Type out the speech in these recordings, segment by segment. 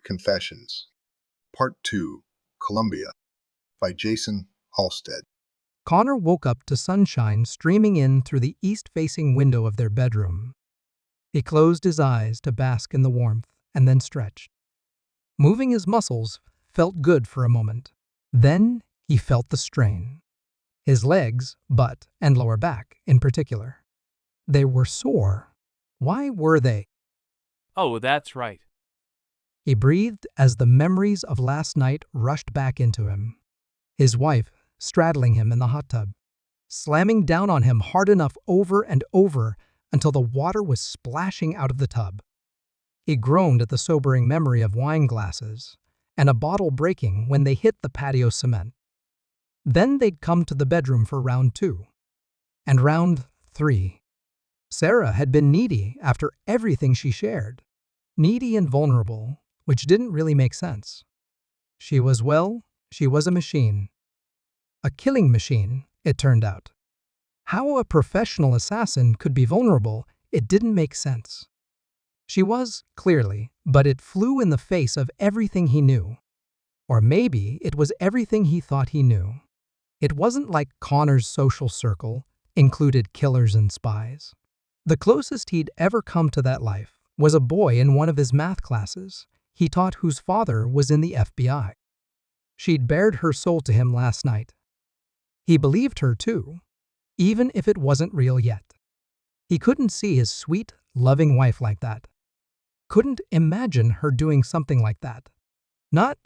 Confessions, Part 2, Colombia, by Jason Halstead. Connor woke up to sunshine streaming in through the east-facing window of their bedroom. He closed his eyes to bask in the warmth and then stretched. Moving his muscles felt good for a moment. Then he felt the strain. His legs, butt, and lower back in particular. They were sore. Why were they? Oh, that's right. He breathed as the memories of last night rushed back into him. His wife straddling him in the hot tub, slamming down on him hard enough over and over until the water was splashing out of the tub. He groaned at the sobering memory of wine glasses and a bottle breaking when they hit the patio cement. Then they'd come to the bedroom for round 2. And round 3. Sarah had been needy after everything she shared. Needy and vulnerable, which didn't really make sense. She was a machine. A killing machine, it turned out. How a professional assassin could be vulnerable, it didn't make sense. She was, clearly, but it flew in the face of everything he knew. Or maybe it was everything he thought he knew. It wasn't like Connor's social circle included killers and spies. The closest he'd ever come to that life was a boy in one of his math classes he taught whose father was in the FBI. She'd bared her soul to him last night. He believed her too, even if it wasn't real yet. He couldn't see his sweet, loving wife like that. Couldn't imagine her doing something like that. Not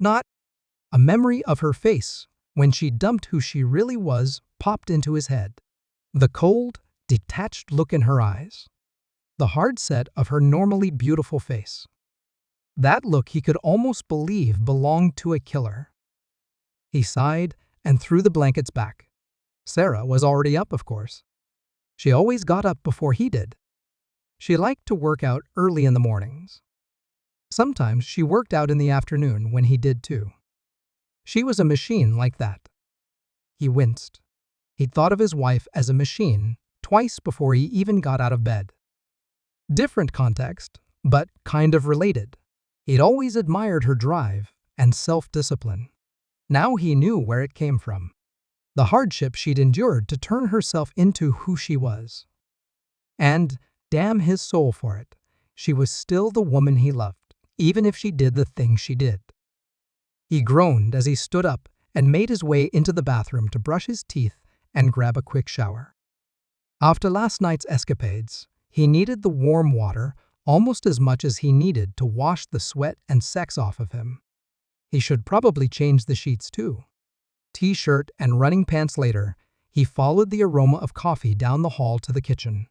a memory of her face when she dumped who she really was popped into his head. The cold, detached look in her eyes. The hard set of her normally beautiful face. That look he could almost believe belonged to a killer. He sighed and threw the blankets back. Sarah was already up, of course. She always got up before he did. She liked to work out early in the mornings. Sometimes she worked out in the afternoon when he did too. She was a machine like that. He winced. He'd thought of his wife as a machine twice before he even got out of bed. Different context, but kind of related. He'd always admired her drive and self-discipline. Now he knew where it came from. The hardship she'd endured to turn herself into who she was. And, damn his soul for it, she was still the woman he loved, even if she did the things she did. He groaned as he stood up and made his way into the bathroom to brush his teeth and grab a quick shower. After last night's escapades, he needed the warm water almost as much as he needed to wash the sweat and sex off of him. He should probably change the sheets too. T-shirt and running pants later, he followed the aroma of coffee down the hall to the kitchen.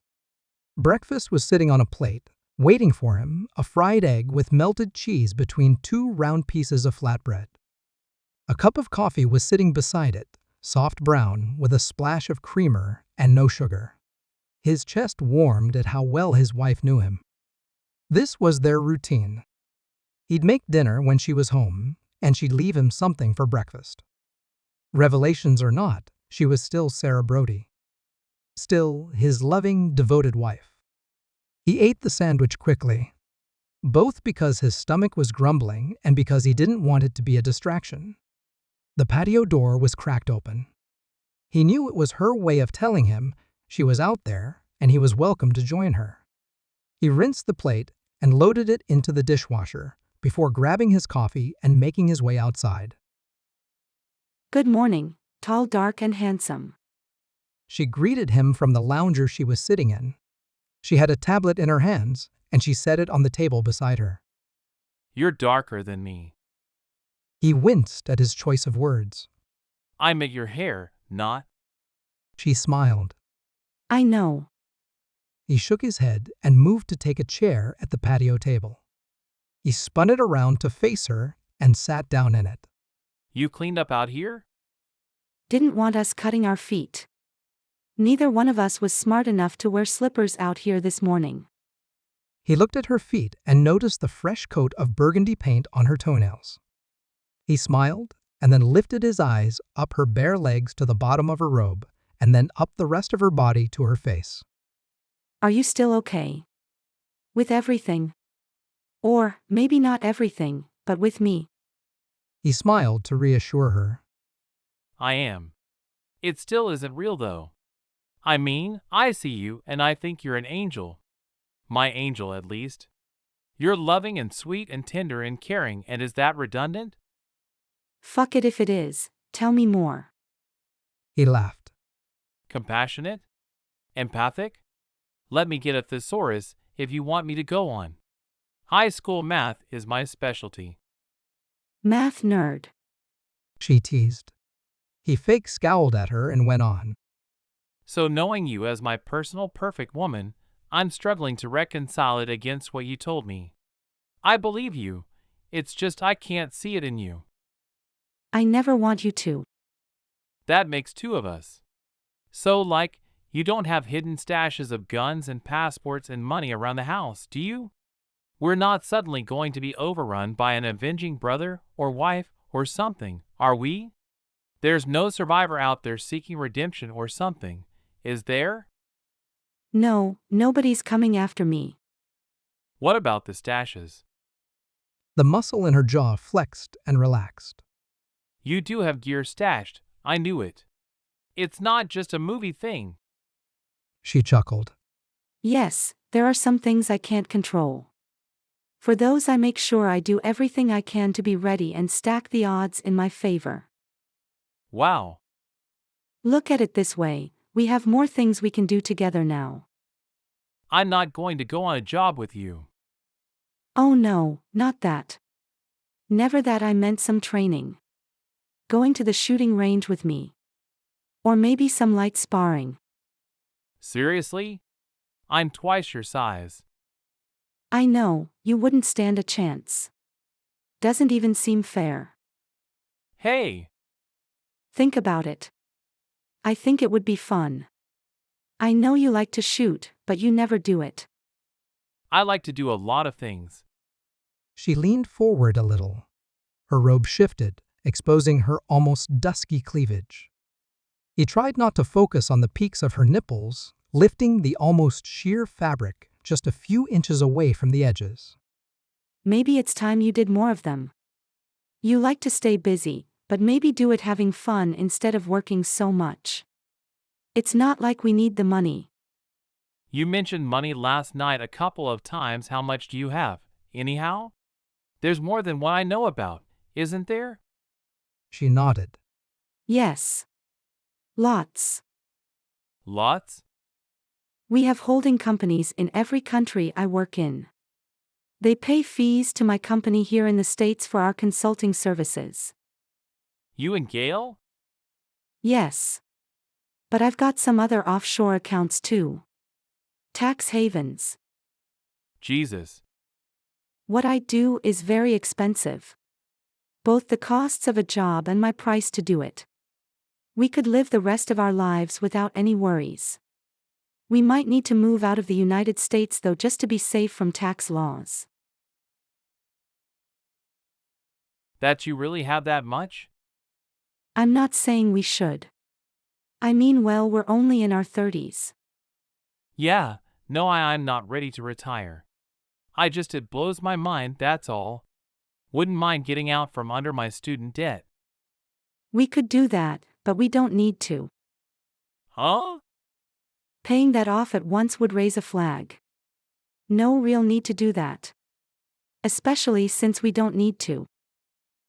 Breakfast was sitting on a plate, waiting for him, a fried egg with melted cheese between 2 round pieces of flatbread. A cup of coffee was sitting beside it, soft brown with a splash of creamer and no sugar. His chest warmed at how well his wife knew him. This was their routine. He'd make dinner when she was home, and she'd leave him something for breakfast. Revelations or not, she was still Sarah Brody. Still his loving, devoted wife. He ate the sandwich quickly, both because his stomach was grumbling and because he didn't want it to be a distraction. The patio door was cracked open. He knew it was her way of telling him she was out there and he was welcome to join her. He rinsed the plate and loaded it into the dishwasher before grabbing his coffee and making his way outside. Good morning, tall, dark, and handsome. She greeted him from the lounger she was sitting in. She had a tablet in her hands, and she set it on the table beside her. You're darker than me. He winced at his choice of words. I make your hair, not. She smiled. I know. He shook his head and moved to take a chair at the patio table. He spun it around to face her and sat down in it. You cleaned up out here? Didn't want us cutting our feet. Neither one of us was smart enough to wear slippers out here this morning. He looked at her feet and noticed the fresh coat of burgundy paint on her toenails. He smiled and then lifted his eyes up her bare legs to the bottom of her robe and then up the rest of her body to her face. Are you still okay? With everything? Or maybe not everything, but with me. He smiled to reassure her. I am. It still isn't real, though. I mean, I see you and I think you're an angel. My angel, at least. You're loving and sweet and tender and caring, and is that redundant? Fuck it if it is. Tell me more. He laughed. Compassionate? Empathic? Let me get a thesaurus if you want me to go on. High school math is my specialty. Math nerd. She teased. He fake scowled at her and went on. So knowing you as my personal perfect woman, I'm struggling to reconcile it against what you told me. I believe you. It's just I can't see it in you. I never want you to. That makes two of us. So, like, you don't have hidden stashes of guns and passports and money around the house, do you? We're not suddenly going to be overrun by an avenging brother or wife or something, are we? There's no survivor out there seeking redemption or something, is there? No, nobody's coming after me. What about the stashes? The muscle in her jaw flexed and relaxed. You do have gear stashed, I knew it. It's not just a movie thing. She chuckled. Yes, there are some things I can't control. For those I make sure I do everything I can to be ready and stack the odds in my favor. Wow. Look at it this way, we have more things we can do together now. I'm not going to go on a job with you. Oh no, not that. Never that. I meant some training. Going to the shooting range with me. Or maybe some light sparring. Seriously? I'm twice your size. I know, you wouldn't stand a chance. Doesn't even seem fair. Hey! Think about it. I think it would be fun. I know you like to shoot, but you never do it. I like to do a lot of things. She leaned forward a little. Her robe shifted, exposing her almost dusky cleavage. He tried not to focus on the peaks of her nipples, lifting the almost sheer fabric just a few inches away from the edges. Maybe it's time you did more of them. You like to stay busy, but maybe do it having fun instead of working so much. It's not like we need the money. You mentioned money last night a couple of times. How much do you have, anyhow? There's more than what I know about, isn't there? She nodded. Yes. Lots. Lots? We have holding companies in every country I work in. They pay fees to my company here in the States for our consulting services. You and Gail? Yes. But I've got some other offshore accounts too. Tax havens. Jesus. What I do is very expensive. Both the costs of a job and my price to do it. We could live the rest of our lives without any worries. We might need to move out of the United States though, just to be safe from tax laws. That you really have that much? I'm not saying we should. I mean, well, we're only in our 30s. Yeah, no, I'm not ready to retire. It blows my mind, that's all. Wouldn't mind getting out from under my student debt. We could do that, but we don't need to. Huh? Paying that off at once would raise a flag. No real need to do that. Especially since we don't need to.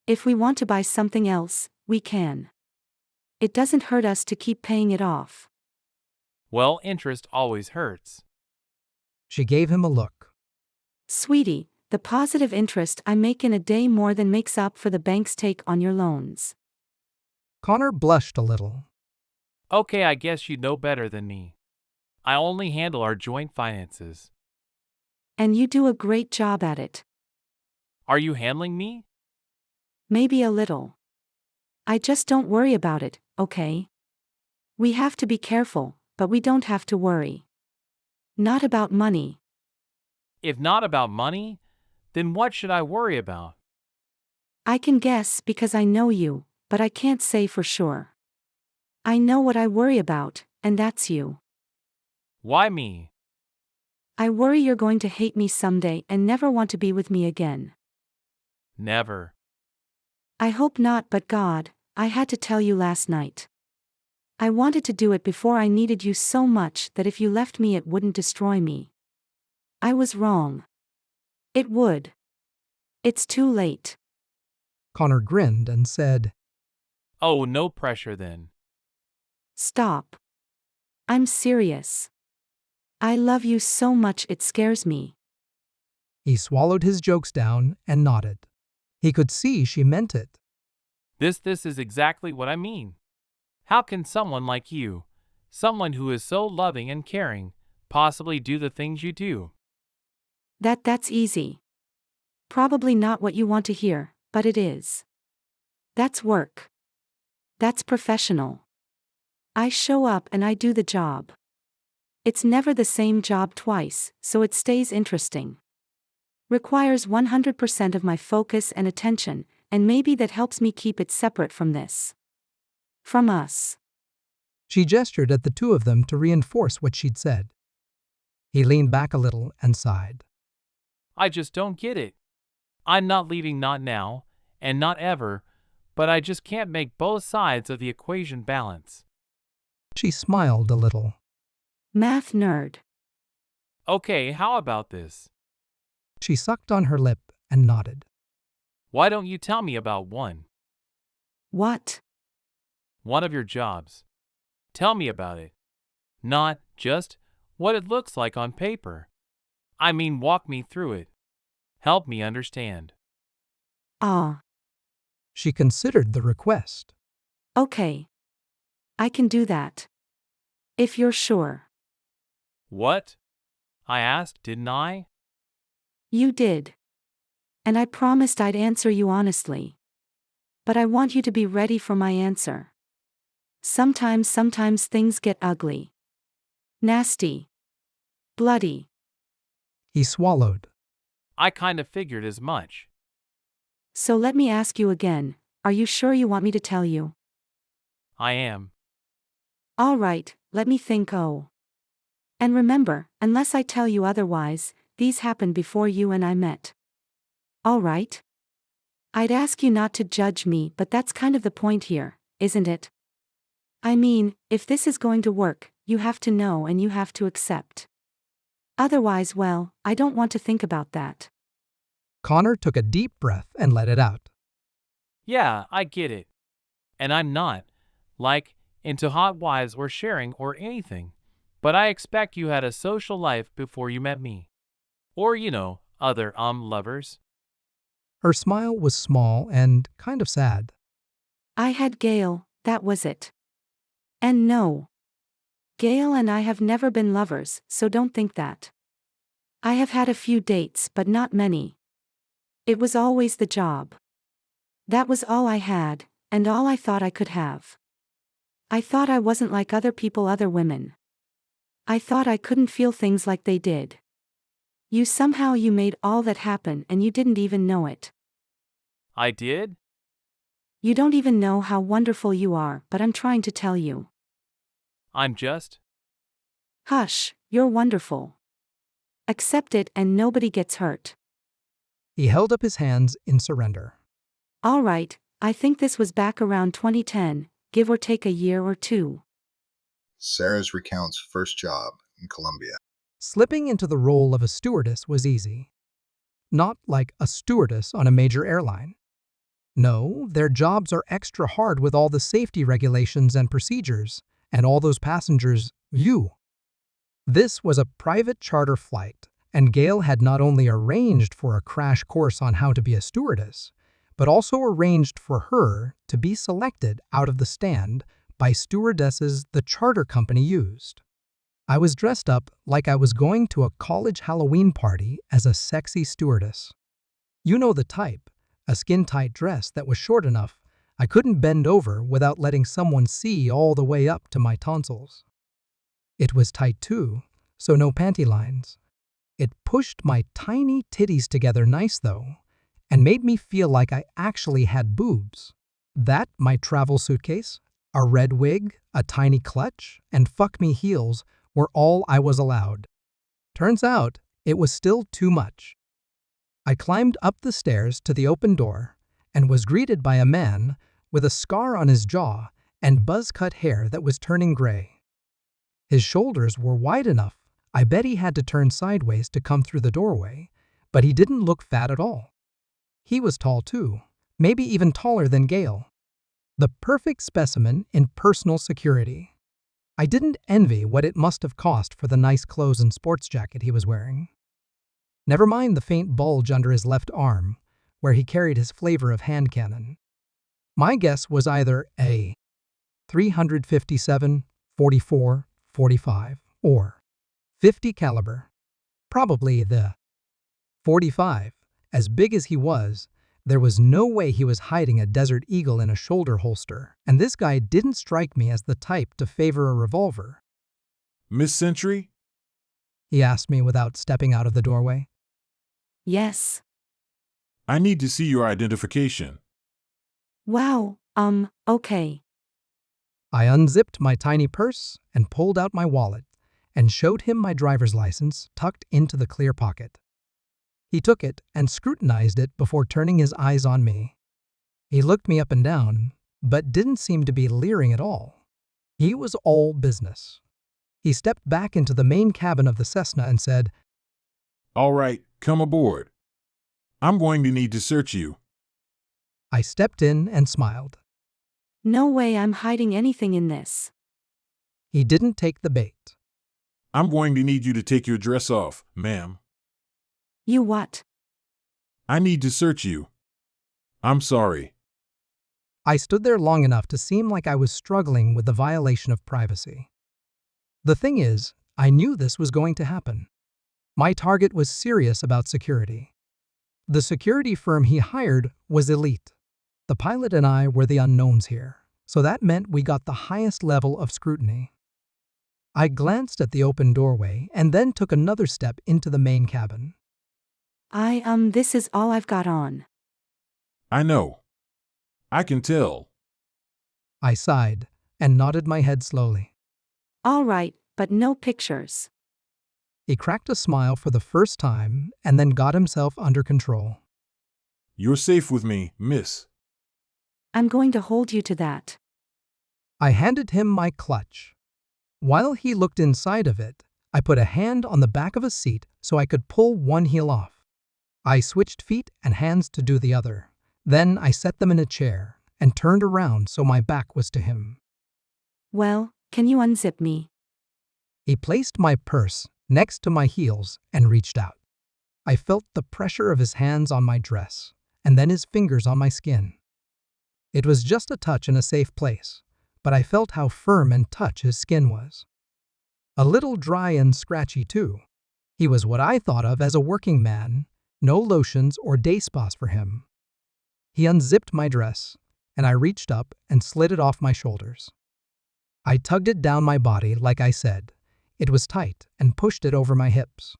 If we want to buy something else, we can. It doesn't hurt us to keep paying it off. Well, interest always hurts. She gave him a look. Sweetie, the positive interest I make in a day more than makes up for the bank's take on your loans. Connor blushed a little. Okay, I guess you know better than me. I only handle our joint finances. And you do a great job at it. Are you handling me? Maybe a little. I just don't worry about it, okay? We have to be careful, but we don't have to worry. Not about money. If not about money, then what should I worry about? I can guess because I know you, but I can't say for sure. I know what I worry about, and that's you. Why me? I worry you're going to hate me someday and never want to be with me again. Never. I hope not, but God, I had to tell you last night. I wanted to do it before I needed you so much that if you left me it wouldn't destroy me. I was wrong. It would. It's too late. Connor grinned and said, Oh, no pressure then. Stop. I'm serious. I love you so much it scares me. He swallowed his jokes down and nodded. He could see she meant it. This is exactly what I mean. How can someone like you, someone who is so loving and caring, possibly do the things you do? That's easy. Probably not what you want to hear, but it is. That's work. That's professional. I show up and I do the job. It's never the same job twice, so it stays interesting. Requires 100% of my focus and attention, and maybe that helps me keep it separate from this. From us. She gestured at the two of them to reinforce what she'd said. He leaned back a little and sighed. I just don't get it. I'm not leaving, not now, and not ever, but I just can't make both sides of the equation balance. She smiled a little. Math nerd. Okay, how about this? She sucked on her lip and nodded. Why don't you tell me about one? What? One of your jobs. Tell me about it. Not just what it looks like on paper. I mean, walk me through it. Help me understand. Ah. She considered the request. Okay. I can do that. If you're sure. What? I asked, didn't I? You did. And I promised I'd answer you honestly. But I want you to be ready for my answer. Sometimes things get ugly. Nasty. Bloody. He swallowed. I kind of figured as much. So let me ask you again, are you sure you want me to tell you? I am. All right, let me think. Oh. And remember, unless I tell you otherwise, these happened before you and I met. All right? I'd ask you not to judge me, but that's kind of the point here, isn't it? I mean, if this is going to work, you have to know and you have to accept. Otherwise, well, I don't want to think about that. Connor took a deep breath and let it out. Yeah, I get it. And I'm not, like, into hot wives or sharing or anything. But I expect you had a social life before you met me. Or, other lovers. Her smile was small and kind of sad. I had Gail, that was it. And no. Gail and I have never been lovers, so don't think that. I have had a few dates, but not many. It was always the job. That was all I had, and all I thought I could have. I thought I wasn't like other people, other women. I thought I couldn't feel things like they did. You made all that happen and you didn't even know it. I did? You don't even know how wonderful you are, but I'm trying to tell you. I'm just. Hush, you're wonderful. Accept it and nobody gets hurt. He held up his hands in surrender. All right, I think this was back around 2010, give or take a year or two. Sarah's recounts first job in Colombia. Slipping into the role of a stewardess was easy. Not like a stewardess on a major airline. No, their jobs are extra hard with all the safety regulations and procedures, and all those passengers, you. This was a private charter flight, and Gail had not only arranged for a crash course on how to be a stewardess, but also arranged for her to be selected out of the stand by stewardesses the charter company used. I was dressed up like I was going to a college Halloween party as a sexy stewardess. You know the type, a skin-tight dress that was short enough I couldn't bend over without letting someone see all the way up to my tonsils. It was tight too, so no panty lines. It pushed my tiny titties together nice though, and made me feel like I actually had boobs. That, my travel suitcase, a red wig, a tiny clutch, and fuck me heels were all I was allowed. Turns out, it was still too much. I climbed up the stairs to the open door and was greeted by a man with a scar on his jaw and buzz-cut hair that was turning gray. His shoulders were wide enough, I bet he had to turn sideways to come through the doorway, but he didn't look fat at all. He was tall too, maybe even taller than Gale. The perfect specimen in personal security. I didn't envy what it must have cost for the nice clothes and sports jacket he was wearing. Never mind the faint bulge under his left arm, where he carried his flavor of hand cannon. My guess was either a 357, 44, 45, or 50 caliber. Probably the 45. As big as he was, there was no way he was hiding a Desert Eagle in a shoulder holster, and this guy didn't strike me as the type to favor a revolver. Miss Sentry? He asked me without stepping out of the doorway. Yes. I need to see your identification. Wow, okay. I unzipped my tiny purse and pulled out my wallet and showed him my driver's license tucked into the clear pocket. He took it and scrutinized it before turning his eyes on me. He looked me up and down, but didn't seem to be leering at all. He was all business. He stepped back into the main cabin of the Cessna and said, All right, come aboard. I'm going to need to search you. I stepped in and smiled. No way I'm hiding anything in this. He didn't take the bait. I'm going to need you to take your dress off, ma'am. You what? I need to search you. I'm sorry. I stood there long enough to seem like I was struggling with the violation of privacy. The thing is, I knew this was going to happen. My target was serious about security. The security firm he hired was elite. The pilot and I were the unknowns here, so that meant we got the highest level of scrutiny. I glanced at the open doorway and then took another step into the main cabin. This is all I've got on. I know. I can tell. I sighed and nodded my head slowly. All right, but no pictures. He cracked a smile for the first time and then got himself under control. You're safe with me, miss. I'm going to hold you to that. I handed him my clutch. While he looked inside of it, I put a hand on the back of a seat so I could pull one heel off. I switched feet and hands to do the other. Then I set them in a chair and turned around so my back was to him. Well, can you unzip me? He placed my purse next to my heels and reached out. I felt the pressure of his hands on my dress and then his fingers on my skin. It was just a touch in a safe place, but I felt how firm and touch his skin was. A little dry and scratchy too. He was what I thought of as a working man, no lotions or day spas for him. He unzipped my dress, and I reached up and slid it off my shoulders. I tugged it down my body like I said. It was tight and pushed it over my hips.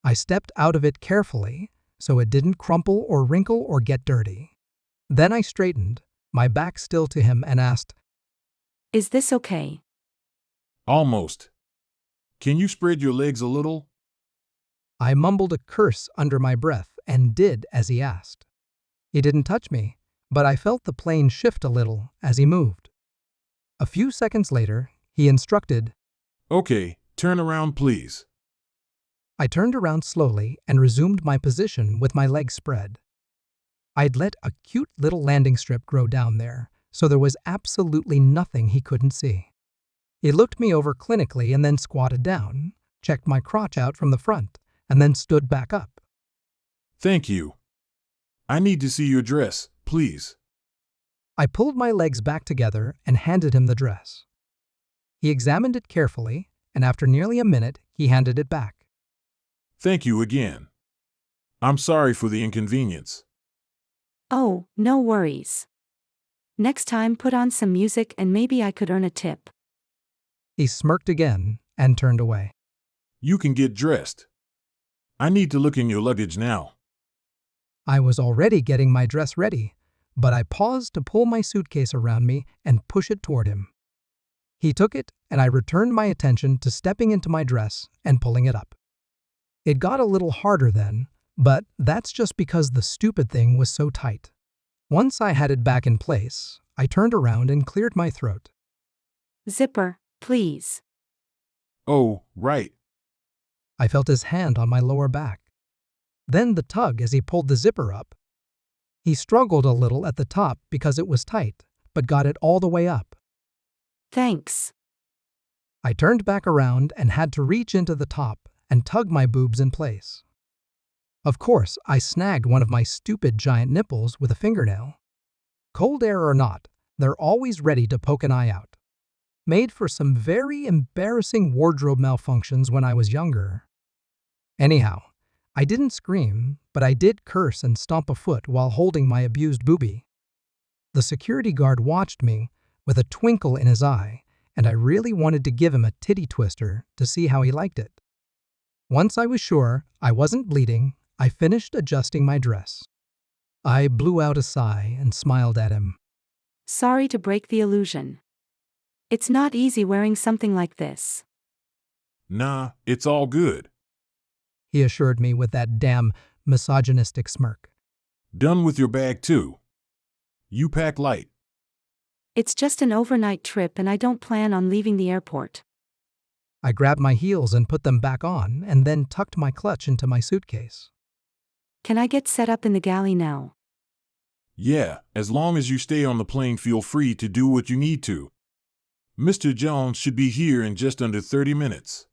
I stepped out of it carefully so it didn't crumple or wrinkle or get dirty. Then I straightened, my back still to him, and asked, Is this okay? Almost. Can you spread your legs a little? I mumbled a curse under my breath and did as he asked. He didn't touch me, but I felt the plane shift a little as he moved. A few seconds later, he instructed, Okay, turn around please. I turned around slowly and resumed my position with my legs spread. I'd let a cute little landing strip grow down there, so there was absolutely nothing he couldn't see. He looked me over clinically and then squatted down, checked my crotch out from the front, and then stood back up. Thank you. I need to see your dress, please. I pulled my legs back together and handed him the dress. He examined it carefully, and after nearly a minute, he handed it back. Thank you again. I'm sorry for the inconvenience. Oh, no worries. Next time put on some music and maybe I could earn a tip. He smirked again and turned away. You can get dressed. I need to look in your luggage now. I was already getting my dress ready, but I paused to pull my suitcase around me and push it toward him. He took it, and I returned my attention to stepping into my dress and pulling it up. It got a little harder then, But that's just because the stupid thing was so tight. Once I had it back in place, I turned around and cleared my throat. Zipper, please. Oh, right. I felt his hand on my lower back. Then the tug as he pulled the zipper up. He struggled a little at the top because it was tight, but got it all the way up. Thanks. I turned back around and had to reach into the top and tug my boobs in place. Of course, I snagged one of my stupid giant nipples with a fingernail. Cold air or not, they're always ready to poke an eye out. Made for some very embarrassing wardrobe malfunctions when I was younger. Anyhow, I didn't scream, but I did curse and stomp a foot while holding my abused boobie. The security guard watched me with a twinkle in his eye, and I really wanted to give him a titty twister to see how he liked it. Once I was sure I wasn't bleeding, I finished adjusting my dress. I blew out a sigh and smiled at him. Sorry to break the illusion. It's not easy wearing something like this. Nah, it's all good. He assured me with that damn misogynistic smirk. Done with your bag too. You pack light. It's just an overnight trip and I don't plan on leaving the airport. I grabbed my heels and put them back on and then tucked my clutch into my suitcase. Can I get set up in the galley now? Yeah, as long as you stay on the plane, feel free to do what you need to. Mr. Jones should be here in just under 30 minutes.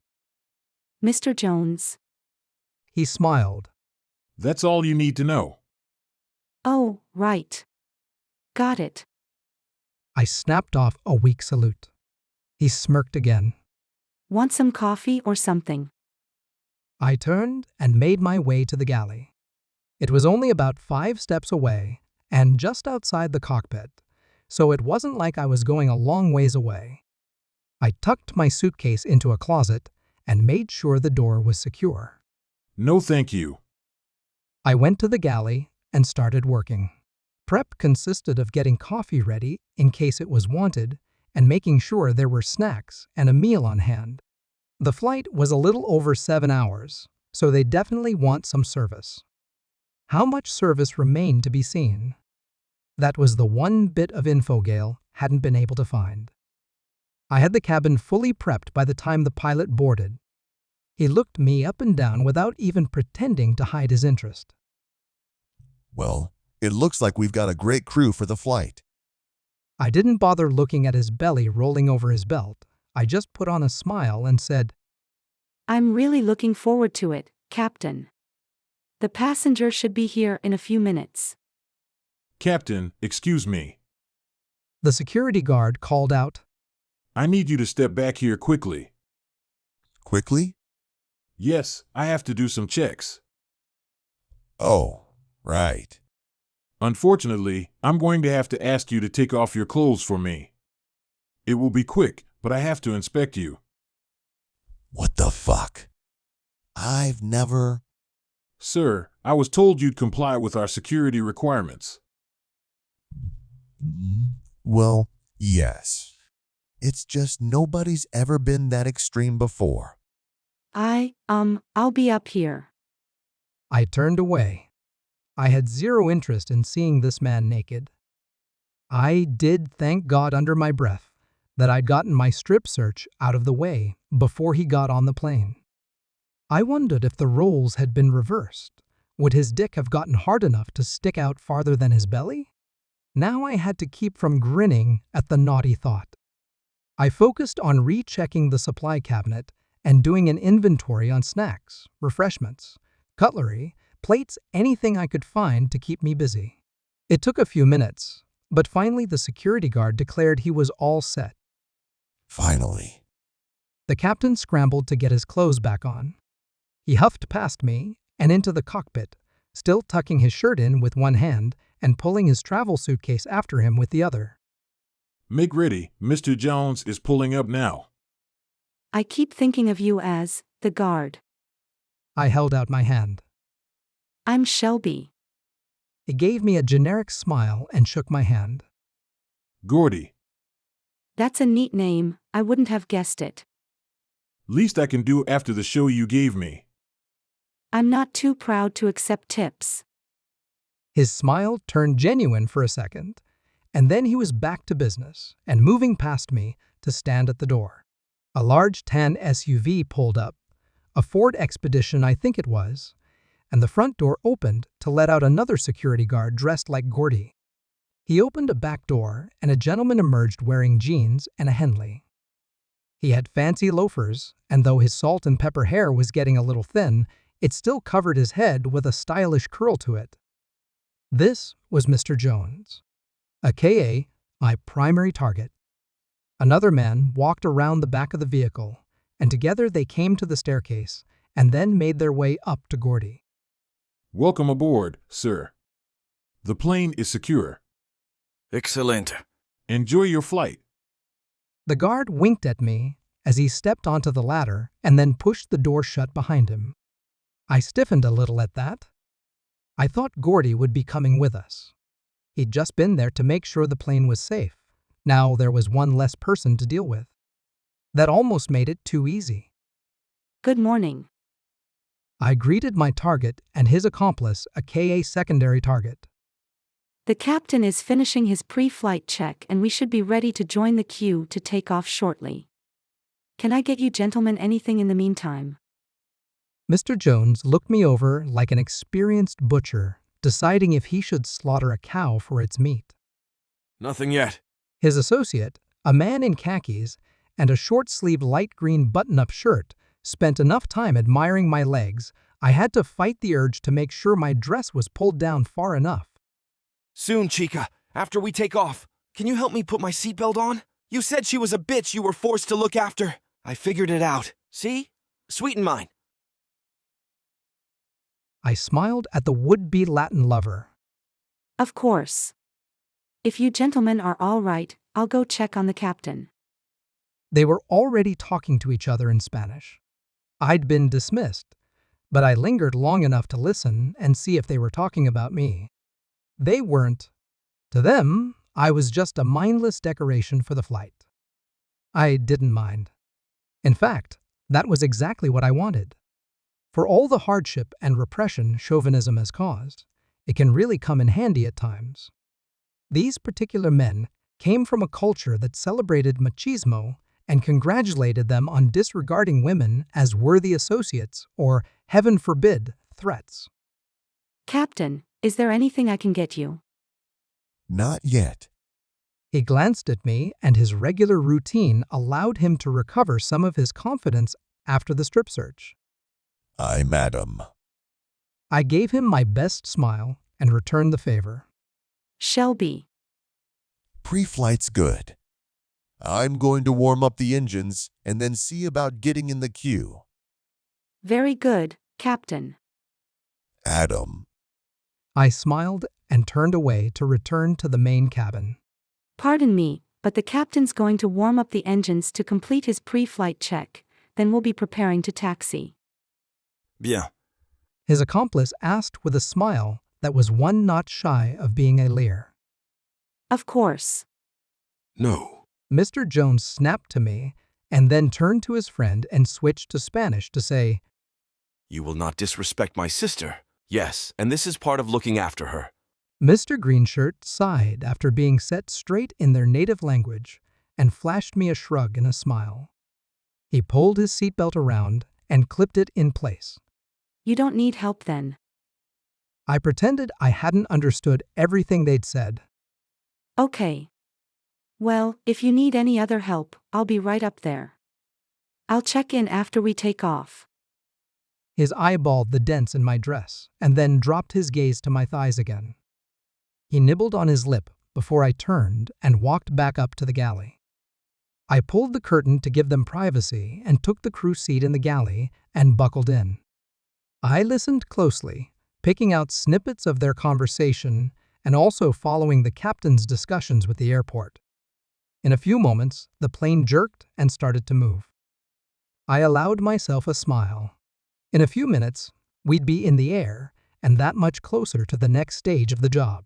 Mr. Jones. He smiled. That's all you need to know. Oh, right. Got it. I snapped off a weak salute. He smirked again. Want some coffee or something? I turned and made my way to the galley. It was only about 5 steps away and just outside the cockpit, so it wasn't like I was going a long ways away. I tucked my suitcase into a closet and made sure the door was secure. No thank you. I went to the galley and started working. Prep consisted of getting coffee ready in case it was wanted and making sure there were snacks and a meal on hand. The flight was a little over 7 hours, so they definitely want some service. How much service remained to be seen? That was the one bit of info Gale hadn't been able to find. I had the cabin fully prepped by the time the pilot boarded. He looked me up and down without even pretending to hide his interest. Well, it looks like we've got a great crew for the flight. I didn't bother looking at his belly rolling over his belt. I just put on a smile and said, I'm really looking forward to it, Captain. The passenger should be here in a few minutes. Captain, excuse me. The security guard called out. I need you to step back here quickly. Quickly? Yes, I have to do some checks. Oh, right. Unfortunately, I'm going to have to ask you to take off your clothes for me. It will be quick, but I have to inspect you. What the fuck? I've never... Sir, I was told you'd comply with our security requirements. Well, yes. It's just nobody's ever been that extreme before. I'll be up here. I turned away. I had zero interest in seeing this man naked. I did thank God under my breath that I'd gotten my strip search out of the way before he got on the plane. I wondered if the roles had been reversed. Would his dick have gotten hard enough to stick out farther than his belly? Now I had to keep from grinning at the naughty thought. I focused on rechecking the supply cabinet and doing an inventory on snacks, refreshments, cutlery, plates, anything I could find to keep me busy. It took a few minutes, but finally the security guard declared he was all set. Finally. The captain scrambled to get his clothes back on. He huffed past me and into the cockpit, still tucking his shirt in with one hand and pulling his travel suitcase after him with the other. Make ready, Mr. Jones is pulling up now. I keep thinking of you as the guard. I held out my hand. I'm Shelby. He gave me a generic smile and shook my hand. Gordy. That's a neat name, I wouldn't have guessed it. Least I can do after the show you gave me. I'm not too proud to accept tips. His smile turned genuine for a second, and then he was back to business and moving past me to stand at the door. A large tan SUV pulled up, a Ford Expedition I think it was, and the front door opened to let out another security guard dressed like Gordy. He opened a back door and a gentleman emerged wearing jeans and a Henley. He had fancy loafers, and though his salt and pepper hair was getting a little thin, it still covered his head with a stylish curl to it. This was Mr. Jones, aka my primary target. Another man walked around the back of the vehicle, and together they came to the staircase and then made their way up to Gordy. Welcome aboard, sir. The plane is secure. Excellent. Enjoy your flight. The guard winked at me as he stepped onto the ladder and then pushed the door shut behind him. I stiffened a little at that. I thought Gordy would be coming with us. He'd just been there to make sure the plane was safe. Now there was one less person to deal with. That almost made it too easy. Good morning. I greeted my target and his accomplice, aka secondary target. The captain is finishing his pre-flight check and we should be ready to join the queue to take off shortly. Can I get you gentlemen anything in the meantime? Mr. Jones looked me over like an experienced butcher, deciding if he should slaughter a cow for its meat. Nothing yet. His associate, a man in khakis and a short-sleeved light green button-up shirt, spent enough time admiring my legs, I had to fight the urge to make sure my dress was pulled down far enough. Soon, Chica. After we take off. Can you help me put my seatbelt on? You said she was a bitch you were forced to look after. I figured it out. See? Sweeten mine. I smiled at the would-be Latin lover. Of course. If you gentlemen are all right, I'll go check on the captain. They were already talking to each other in Spanish. I'd been dismissed, but I lingered long enough to listen and see if they were talking about me. They weren't. To them, I was just a mindless decoration for the flight. I didn't mind. In fact, that was exactly what I wanted. For all the hardship and repression chauvinism has caused, it can really come in handy at times. These particular men came from a culture that celebrated machismo and congratulated them on disregarding women as worthy associates or, heaven forbid, threats. Captain, is there anything I can get you? Not yet. He glanced at me, and his regular routine allowed him to recover some of his confidence after the strip search. Aye, madam. I gave him my best smile and returned the favor. Shelby. Pre-flight's good. I'm going to warm up the engines and then see about getting in the queue. Very good, Captain. Adam. I smiled and turned away to return to the main cabin. Pardon me, but the captain's going to warm up the engines to complete his pre-flight check, then we'll be preparing to taxi. Bien. His accomplice asked with a smile that was one notch shy of being a leer. Of course. No. Mr. Jones snapped to me and then turned to his friend and switched to Spanish to say, You will not disrespect my sister. Yes, and this is part of looking after her. Mr. Greenshirt sighed after being set straight in their native language and flashed me a shrug and a smile. He pulled his seatbelt around and clipped it in place. You don't need help then. I pretended I hadn't understood everything they'd said. Okay. Well, if you need any other help, I'll be right up there. I'll check in after we take off. His eyeballed the dents in my dress and then dropped his gaze to my thighs again. He nibbled on his lip before I turned and walked back up to the galley. I pulled the curtain to give them privacy and took the crew seat in the galley and buckled in. I listened closely, picking out snippets of their conversation and also following the captain's discussions with the airport. In a few moments, the plane jerked and started to move. I allowed myself a smile. In a few minutes, we'd be in the air and that much closer to the next stage of the job.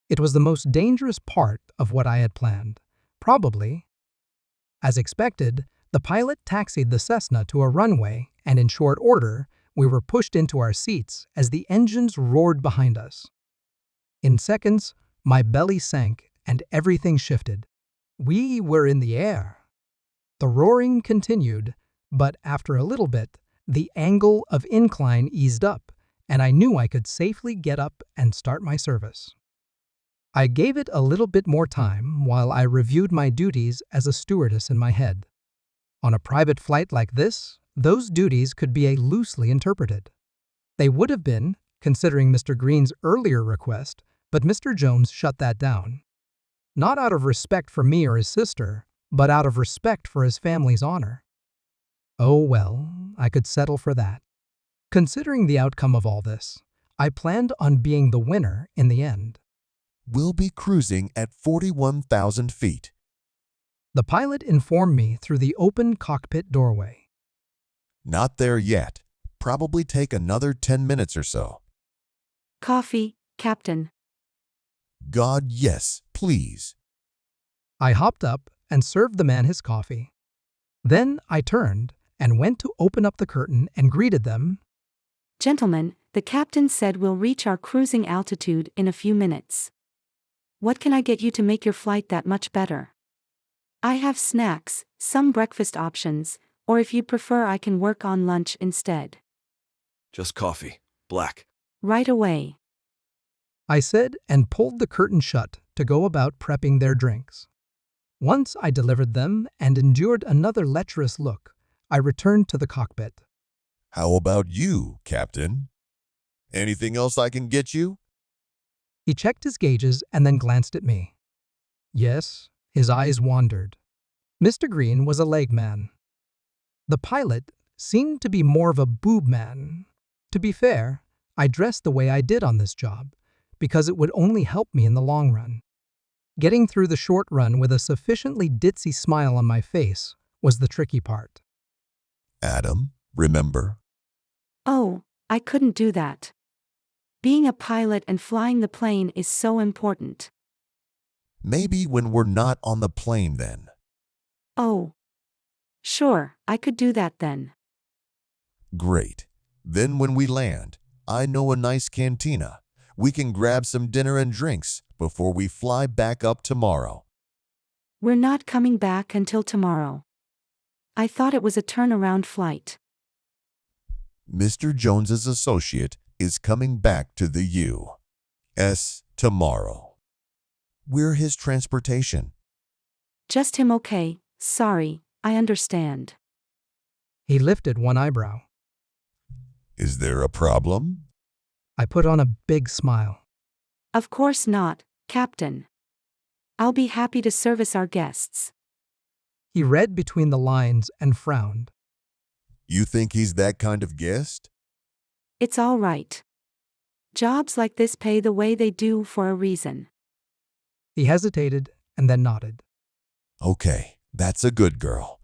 It was the most dangerous part of what I had planned, probably. As expected, the pilot taxied the Cessna to a runway, and in short order, we were pushed into our seats as the engines roared behind us. In seconds, my belly sank and everything shifted. We were in the air. The roaring continued, but after a little bit, the angle of incline eased up, and I knew I could safely get up and start my service. I gave it a little bit more time while I reviewed my duties as a stewardess in my head. On a private flight like this, those duties could be loosely interpreted. They would have been, considering Mr. Green's earlier request, but Mr. Jones shut that down. Not out of respect for me or his sister, but out of respect for his family's honor. Oh well, I could settle for that. Considering the outcome of all this, I planned on being the winner in the end. We'll be cruising at 41,000 feet. The pilot informed me through the open cockpit doorway. Not there yet. Probably take another 10 minutes or so. Coffee, Captain. God, yes, please. I hopped up and served the man his coffee. Then I turned and went to open up the curtain and greeted them. Gentlemen, the captain said we'll reach our cruising altitude in a few minutes. What can I get you to make your flight that much better? I have snacks, some breakfast options, or if you prefer I can work on lunch instead. Just coffee. Black. Right away. I said and pulled the curtain shut to go about prepping their drinks. Once I delivered them and endured another lecherous look, I returned to the cockpit. How about you, Captain? Anything else I can get you? He checked his gauges and then glanced at me. Yes, his eyes wandered. Mr. Green was a leg man. The pilot seemed to be more of a boob man. To be fair, I dressed the way I did on this job, because it would only help me in the long run. Getting through the short run with a sufficiently ditzy smile on my face was the tricky part. Adam, remember? Oh, I couldn't do that. Being a pilot and flying the plane is so important. Maybe when we're not on the plane then. Oh. Sure, I could do that then. Great. Then when we land, I know a nice cantina. We can grab some dinner and drinks before we fly back up tomorrow. We're not coming back until tomorrow. I thought it was a turnaround flight. Mr. Jones's associate is coming back to the U.S. tomorrow. We're his transportation. Just him, okay. Sorry, I understand. He lifted one eyebrow. Is there a problem? I put on a big smile. Of course not, Captain. I'll be happy to service our guests. He read between the lines and frowned. You think he's that kind of guest? It's all right. Jobs like this pay the way they do for a reason. He hesitated and then nodded. Okay, that's a good girl.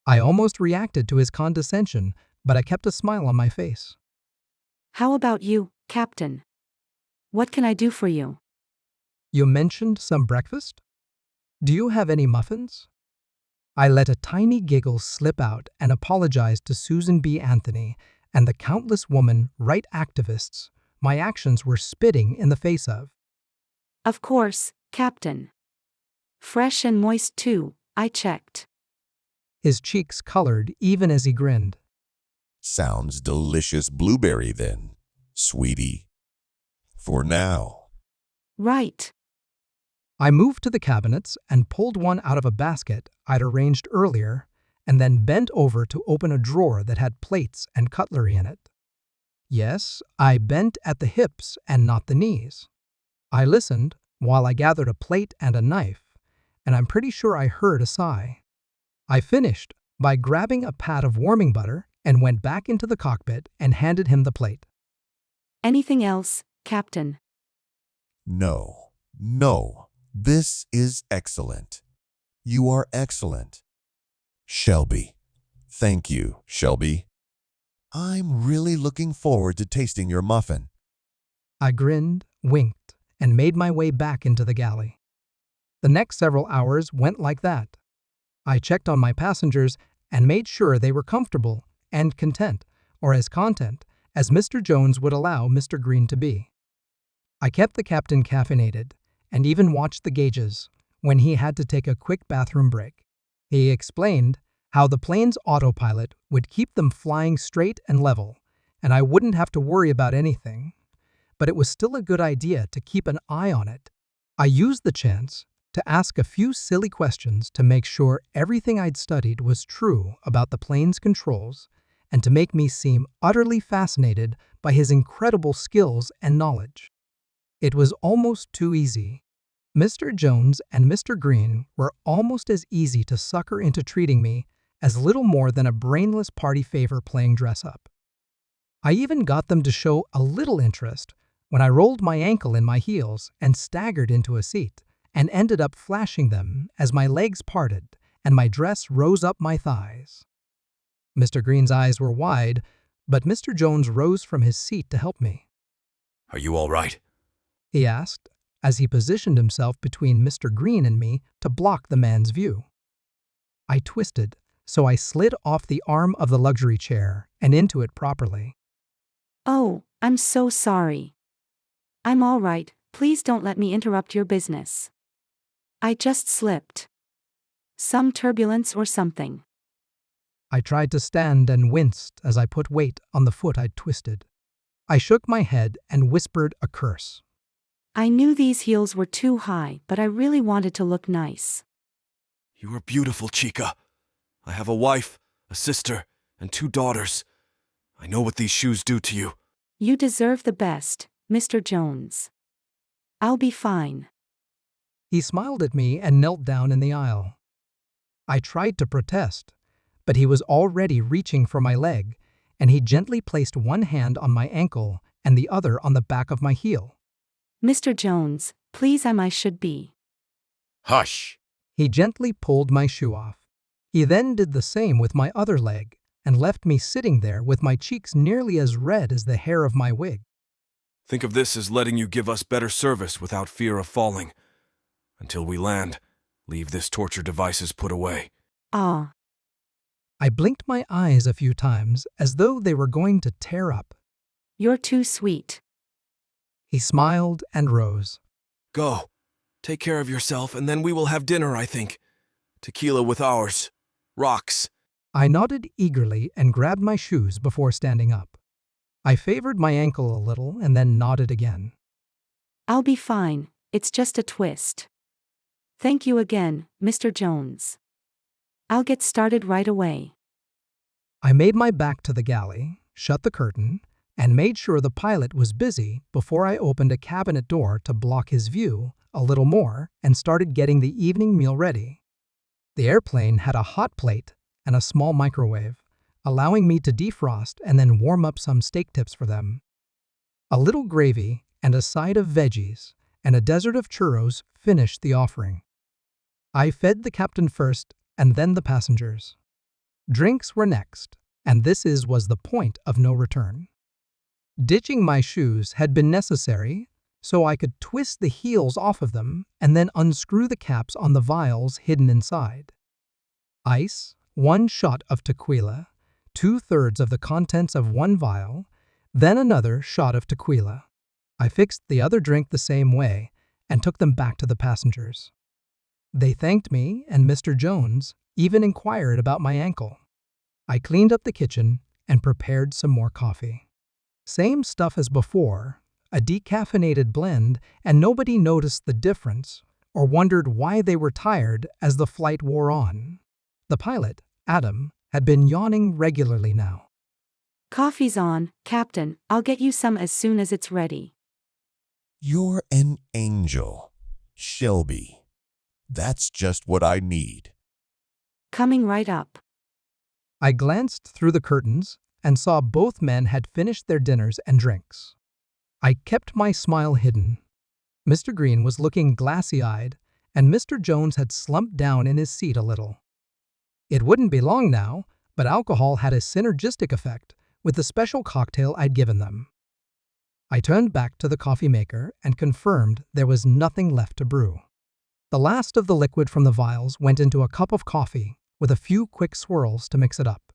I almost reacted to his condescension, but I kept a smile on my face. How about you, Captain? What can I do for you? You mentioned some breakfast? Do you have any muffins? I let a tiny giggle slip out and apologized to Susan B. Anthony and the countless woman right activists my actions were spitting in the face of. Of course, Captain. Fresh and moist too, I checked. His cheeks colored even as he grinned. Sounds delicious blueberry then, sweetie. For now. Right. I moved to the cabinets and pulled one out of a basket I'd arranged earlier and then bent over to open a drawer that had plates and cutlery in it. Yes, I bent at the hips and not the knees. I listened while I gathered a plate and a knife, and I'm pretty sure I heard a sigh. I finished by grabbing a pat of warming butter and went back into the cockpit and handed him the plate. Anything else, Captain? No. This is excellent. You are excellent. Shelby. Thank you, Shelby. I'm really looking forward to tasting your muffin. I grinned, winked, and made my way back into the galley. The next several hours went like that. I checked on my passengers and made sure they were comfortable and content or as content as Mr. Jones would allow Mr. Green to be. I kept the captain caffeinated and even watched the gauges when he had to take a quick bathroom break. He explained how the plane's autopilot would keep them flying straight and level, and I wouldn't have to worry about anything. But it was still a good idea to keep an eye on it. I used the chance to ask a few silly questions to make sure everything I'd studied was true about the plane's controls and to make me seem utterly fascinated by his incredible skills and knowledge. It was almost too easy. Mr. Jones and Mr. Green were almost as easy to sucker into treating me as little more than a brainless party favor playing dress-up. I even got them to show a little interest when I rolled my ankle in my heels and staggered into a seat, and ended up flashing them as my legs parted and my dress rose up my thighs. Mr. Green's eyes were wide, but Mr. Jones rose from his seat to help me. Are you all right? He asked, as he positioned himself between Mr. Green and me to block the man's view. I twisted, so I slid off the arm of the luxury chair and into it properly. Oh, I'm so sorry. I'm all right, please don't let me interrupt your business. I just slipped. Some turbulence or something. I tried to stand and winced as I put weight on the foot I'd twisted. I shook my head and whispered a curse. I knew these heels were too high, but I really wanted to look nice. You are beautiful, Chica. I have a wife, a sister, and 2 daughters. I know what these shoes do to you. You deserve the best, Mr. Jones. I'll be fine. He smiled at me and knelt down in the aisle. I tried to protest, but he was already reaching for my leg, and he gently placed one hand on my ankle and the other on the back of my heel. Mr. Jones, please, I should be. Hush! He gently pulled my shoe off. He then did the same with my other leg and left me sitting there with my cheeks nearly as red as the hair of my wig. Think of this as letting you give us better service without fear of falling. Until we land, leave this torture devices put away. Ah. I blinked my eyes a few times as though they were going to tear up. You're too sweet. He smiled and rose. Go. Take care of yourself, and then we will have dinner, I think. Tequila with ours. Rocks. I nodded eagerly and grabbed my shoes before standing up. I favored my ankle a little and then nodded again. I'll be fine, it's just a twist. Thank you again, Mr. Jones. I'll get started right away. I made my back to the galley, shut the curtain, and made sure the pilot was busy before I opened a cabinet door to block his view a little more and started getting the evening meal ready. The airplane had a hot plate and a small microwave, allowing me to defrost and then warm up some steak tips for them. A little gravy and a side of veggies and a dessert of churros finished the offering. I fed the captain first and then the passengers. Drinks were next, and was the point of no return. Ditching my shoes had been necessary so I could twist the heels off of them and then unscrew the caps on the vials hidden inside. Ice, 1 shot of tequila, 2/3 of the contents of 1 vial, then another shot of tequila. I fixed the other drink the same way and took them back to the passengers. They thanked me, and Mr. Jones even inquired about my ankle. I cleaned up the kitchen and prepared some more coffee. Same stuff as before, a decaffeinated blend, and nobody noticed the difference or wondered why they were tired as the flight wore on. The pilot, Adam, had been yawning regularly now. Coffee's on, Captain. I'll get you some as soon as it's ready. You're an angel, Shelby. That's just what I need. Coming right up. I glanced through the curtains and saw both men had finished their dinners and drinks. I kept my smile hidden. Mr. Green was looking glassy-eyed, and Mr. Jones had slumped down in his seat a little. It wouldn't be long now, but alcohol had a synergistic effect with the special cocktail I'd given them. I turned back to the coffee maker and confirmed there was nothing left to brew. The last of the liquid from the vials went into a cup of coffee with a few quick swirls to mix it up.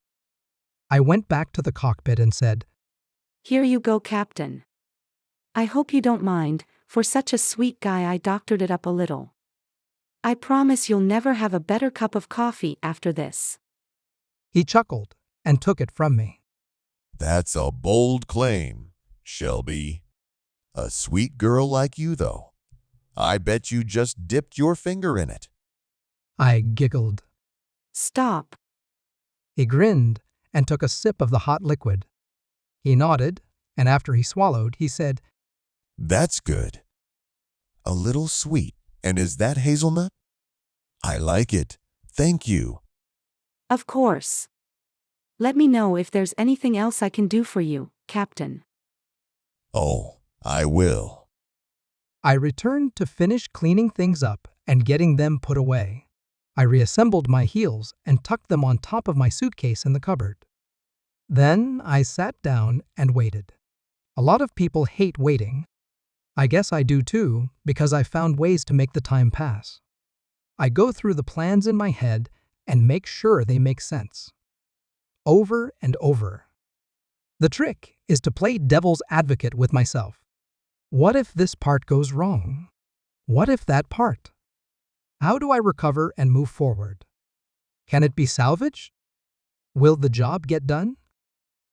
I went back to the cockpit and said, Here you go, Captain. I hope you don't mind, for such a sweet guy I doctored it up a little. I promise you'll never have a better cup of coffee after this. He chuckled and took it from me. That's a bold claim, Shelby. A sweet girl like you, though. I bet you just dipped your finger in it. I giggled. Stop. He grinned and took a sip of the hot liquid. He nodded, and after he swallowed, he said, That's good. A little sweet. And is that hazelnut? I like it. Thank you. Of course. Let me know if there's anything else I can do for you, Captain. Oh, I will. I returned to finish cleaning things up and getting them put away. I reassembled my heels and tucked them on top of my suitcase in the cupboard. Then I sat down and waited. A lot of people hate waiting. I guess I do too, because I found ways to make the time pass. I go through the plans in my head and make sure they make sense. Over and over. The trick is to play devil's advocate with myself. What if this part goes wrong? What if that part? How do I recover and move forward? Can it be salvaged? Will the job get done?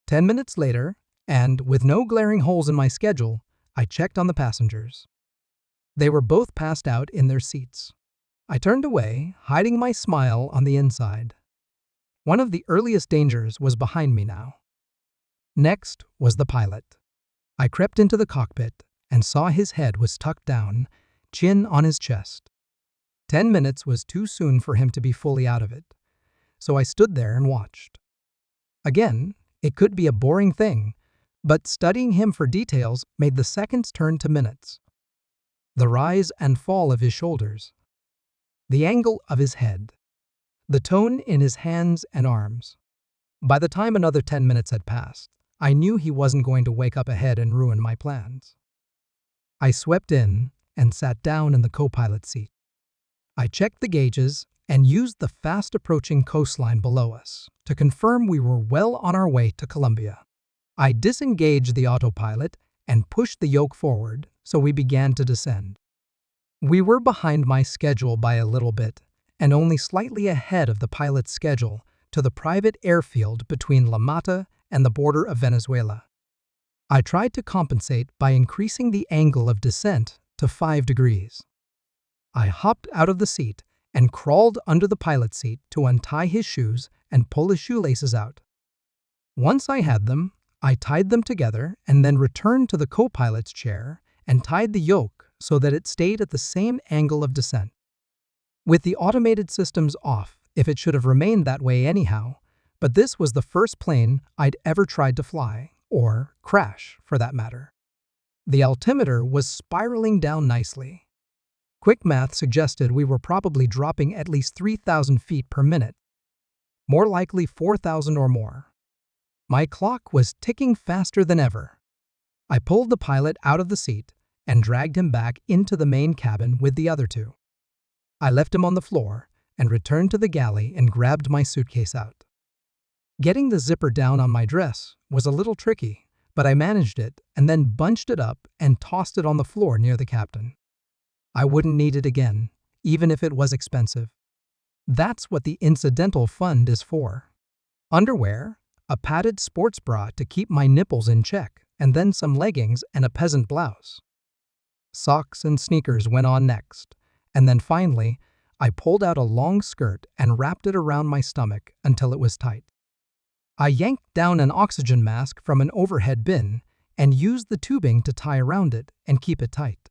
10 minutes later, and with no glaring holes in my schedule, I checked on the passengers. They were both passed out in their seats. I turned away, hiding my smile on the inside. One of the earliest dangers was behind me now. Next was the pilot. I crept into the cockpit and saw his head was tucked down, chin on his chest. 10 minutes was too soon for him to be fully out of it, so I stood there and watched. Again, it could be a boring thing, but studying him for details made the seconds turn to minutes. The rise and fall of his shoulders, the angle of his head, the tone in his hands and arms. By the time another 10 minutes had passed, I knew he wasn't going to wake up ahead and ruin my plans. I swept in and sat down in the co-pilot seat. I checked the gauges and used the fast-approaching coastline below us to confirm we were well on our way to Colombia. I disengaged the autopilot and pushed the yoke forward so we began to descend. We were behind my schedule by a little bit and only slightly ahead of the pilot's schedule to the private airfield between La Mata and the border of Venezuela. I tried to compensate by increasing the angle of descent to 5 degrees. I hopped out of the seat and crawled under the pilot's seat to untie his shoes and pull his shoelaces out. Once I had them, I tied them together and then returned to the co-pilot's chair and tied the yoke so that it stayed at the same angle of descent. With the automated systems off, if it should have remained that way anyhow, but this was the first plane I'd ever tried to fly, or crash for that matter. The altimeter was spiraling down nicely. Quick math suggested we were probably dropping at least 3,000 feet per minute, more likely 4,000 or more. My clock was ticking faster than ever. I pulled the pilot out of the seat and dragged him back into the main cabin with the other two. I left him on the floor and returned to the galley and grabbed my suitcase out. Getting the zipper down on my dress was a little tricky, but I managed it and then bunched it up and tossed it on the floor near the captain. I wouldn't need it again, even if it was expensive. That's what the incidental fund is for. Underwear, a padded sports bra to keep my nipples in check, and then some leggings and a peasant blouse. Socks and sneakers went on next, and then finally, I pulled out a long skirt and wrapped it around my stomach until it was tight. I yanked down an oxygen mask from an overhead bin and used the tubing to tie around it and keep it tight.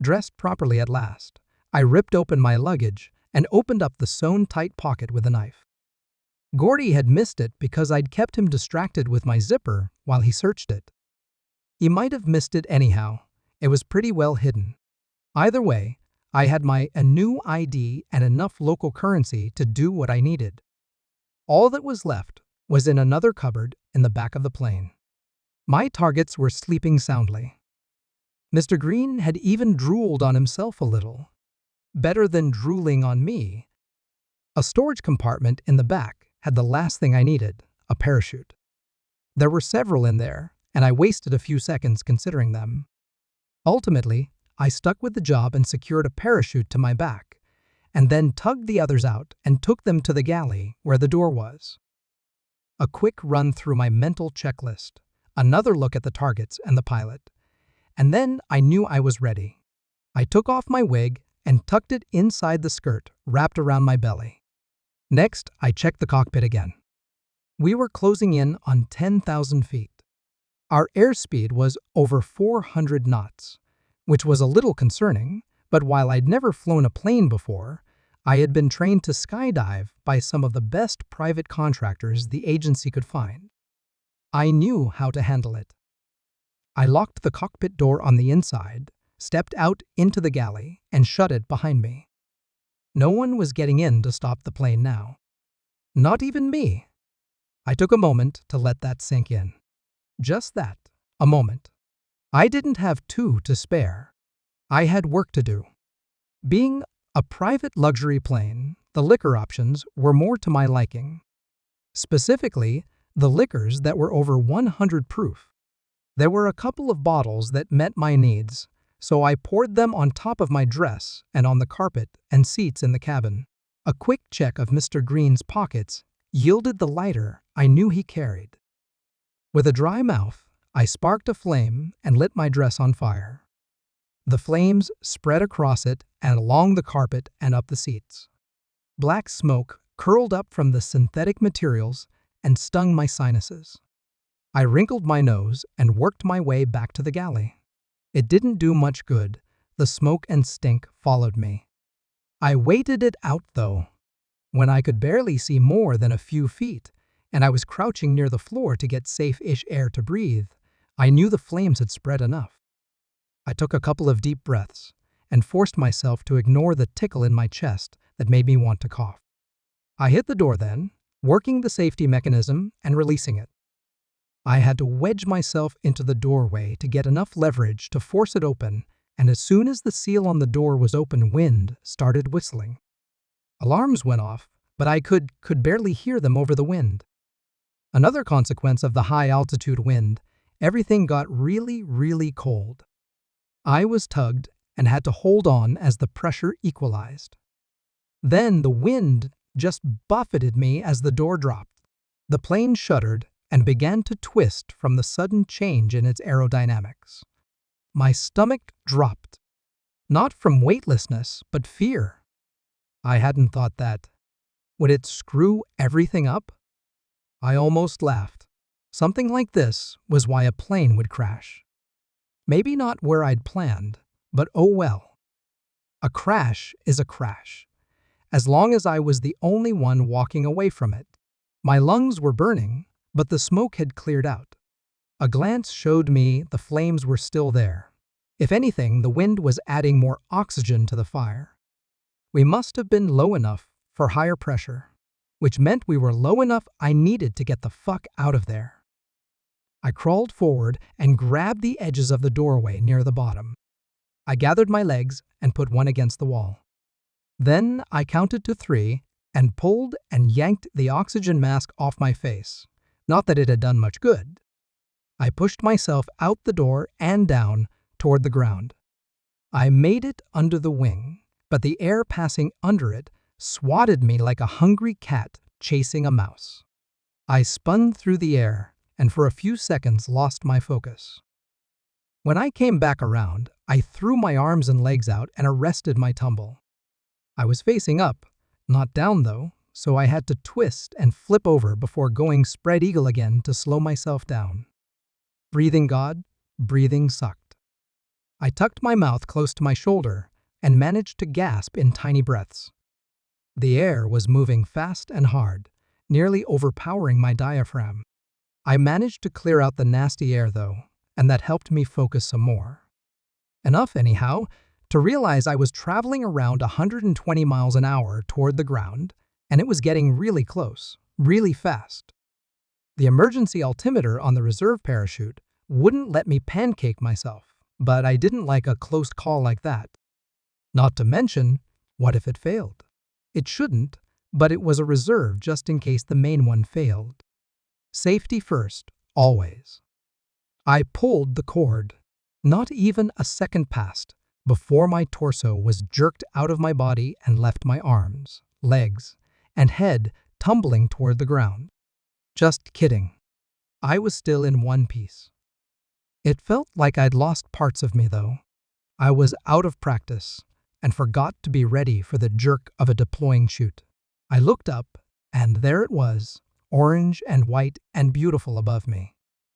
Dressed properly at last, I ripped open my luggage and opened up the sewn-tight pocket with a knife. Gordy had missed it because I'd kept him distracted with my zipper while he searched it. He might have missed it anyhow. It was pretty well hidden. Either way, I had my new ID and enough local currency to do what I needed. All that was left was in another cupboard in the back of the plane. My targets were sleeping soundly. Mr. Green had even drooled on himself a little. Better than drooling on me. A storage compartment in the back had the last thing I needed, a parachute. There were several in there, and I wasted a few seconds considering them. Ultimately, I stuck with the job and secured a parachute to my back, and then tugged the others out and took them to the galley where the door was. A quick run through my mental checklist, another look at the targets and the pilot, and then I knew I was ready. I took off my wig and tucked it inside the skirt wrapped around my belly. Next, I checked the cockpit again. We were closing in on 10,000 feet. Our airspeed was over 400 knots, which was a little concerning, but while I'd never flown a plane before, I had been trained to skydive by some of the best private contractors the agency could find. I knew how to handle it. I locked the cockpit door on the inside, stepped out into the galley, and shut it behind me. No one was getting in to stop the plane now. Not even me. I took a moment to let that sink in. Just that, a moment. I didn't have two to spare. I had work to do. Being a private luxury plane, the liquor options were more to my liking. Specifically, the liquors that were over 100 proof. There were a couple of bottles that met my needs, so I poured them on top of my dress and on the carpet and seats in the cabin. A quick check of Mr. Green's pockets yielded the lighter I knew he carried. With a dry mouth, I sparked a flame and lit my dress on fire. The flames spread across it and along the carpet and up the seats. Black smoke curled up from the synthetic materials and stung my sinuses. I wrinkled my nose and worked my way back to the galley. It didn't do much good. The smoke and stink followed me. I waited it out, though. When I could barely see more than a few feet, and I was crouching near the floor to get safe-ish air to breathe, I knew the flames had spread enough. I took a couple of deep breaths and forced myself to ignore the tickle in my chest that made me want to cough. I hit the door then, working the safety mechanism and releasing it. I had to wedge myself into the doorway to get enough leverage to force it open, and as soon as the seal on the door was open, wind started whistling. Alarms went off, but I could barely hear them over the wind. Another consequence of the high-altitude wind, everything got really, really cold. I was tugged and had to hold on as the pressure equalized. Then the wind just buffeted me as the door dropped. The plane shuddered and began to twist from the sudden change in its aerodynamics. My stomach dropped, not from weightlessness, but fear. I hadn't thought that. Would it screw everything up? I almost laughed. Something like this was why a plane would crash. Maybe not where I'd planned, but oh well. A crash is a crash, as long as I was the only one walking away from it. My lungs were burning, but the smoke had cleared out. A glance showed me the flames were still there. If anything, the wind was adding more oxygen to the fire. We must have been low enough for higher pressure, which meant we were low enough I needed to get the fuck out of there. I crawled forward and grabbed the edges of the doorway near the bottom. I gathered my legs and put one against the wall. Then I counted to 3 and pulled and yanked the oxygen mask off my face. Not that it had done much good. I pushed myself out the door and down toward the ground. I made it under the wing, but the air passing under it swatted me like a hungry cat chasing a mouse. I spun through the air and for a few seconds lost my focus. When I came back around, I threw my arms and legs out and arrested my tumble. I was facing up, not down though, so I had to twist and flip over before going spread eagle again to slow myself down. Breathing God, breathing sucked. I tucked my mouth close to my shoulder and managed to gasp in tiny breaths. The air was moving fast and hard, nearly overpowering my diaphragm. I managed to clear out the nasty air though, and that helped me focus some more. Enough anyhow, to realize I was traveling around 120 miles an hour toward the ground, and it was getting really close, really fast. The emergency altimeter on the reserve parachute wouldn't let me pancake myself, but I didn't like a close call like that. Not to mention, what if it failed? It shouldn't, but it was a reserve just in case the main one failed. Safety first, always. I pulled the cord. Not even a second passed before my torso was jerked out of my body and left my arms, legs, and head tumbling toward the ground. Just kidding. I was still in one piece. It felt like I'd lost parts of me, though. I was out of practice and forgot to be ready for the jerk of a deploying chute. I looked up, and there it was, orange and white and beautiful above me.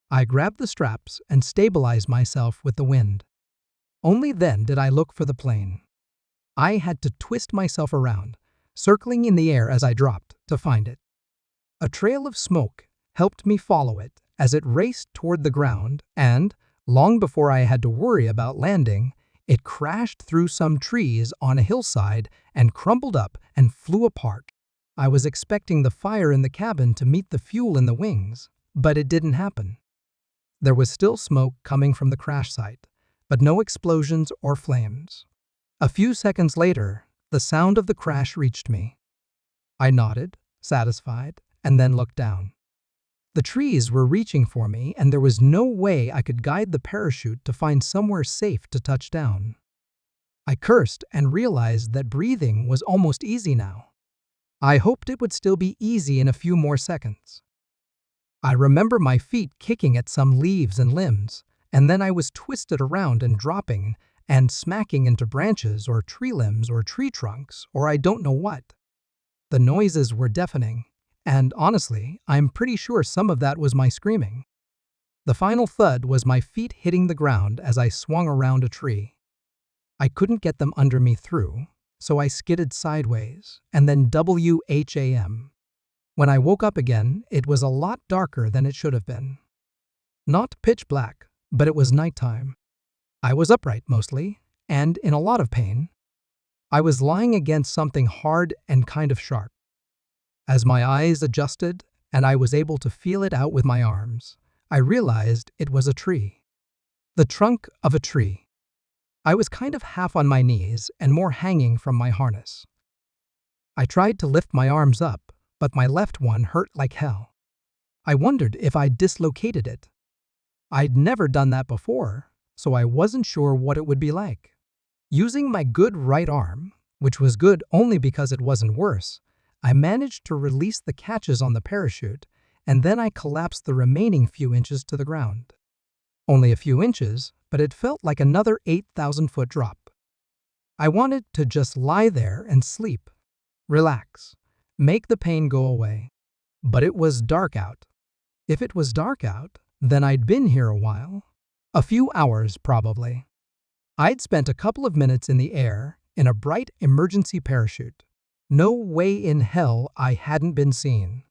I grabbed the straps and stabilized myself with the wind. Only then did I look for the plane. I had to twist myself around, circling in the air as I dropped, to find it. A trail of smoke helped me follow it as it raced toward the ground, and, long before I had to worry about landing, it crashed through some trees on a hillside and crumbled up and flew apart. I was expecting the fire in the cabin to meet the fuel in the wings, but it didn't happen. There was still smoke coming from the crash site, but no explosions or flames. A few seconds later, the sound of the crash reached me. I nodded, satisfied, and then looked down. The trees were reaching for me, and there was no way I could guide the parachute to find somewhere safe to touch down. I cursed and realized that breathing was almost easy now. I hoped it would still be easy in a few more seconds. I remember my feet kicking at some leaves and limbs, and then I was twisted around and dropping and smacking into branches or tree limbs or tree trunks or I don't know what. The noises were deafening, and honestly, I'm pretty sure some of that was my screaming. The final thud was my feet hitting the ground as I swung around a tree. I couldn't get them under me through, so I skidded sideways, and then WHAM. When I woke up again, it was a lot darker than it should have been. Not pitch black, but it was nighttime. I was upright mostly, and in a lot of pain. I was lying against something hard and kind of sharp. As my eyes adjusted and I was able to feel it out with my arms, I realized it was a tree. The trunk of a tree. I was kind of half on my knees and more hanging from my harness. I tried to lift my arms up, but my left one hurt like hell. I wondered if I'd dislocated it. I'd never done that before, so I wasn't sure what it would be like. Using my good right arm, which was good only because it wasn't worse, I managed to release the catches on the parachute, and then I collapsed the remaining few inches to the ground. Only a few inches, but it felt like another 8,000-foot drop. I wanted to just lie there and sleep, relax, make the pain go away. But it was dark out. If it was dark out, then I'd been here a while. A few hours, probably. I'd spent a couple of minutes in the air in a bright emergency parachute. No way in hell I hadn't been seen.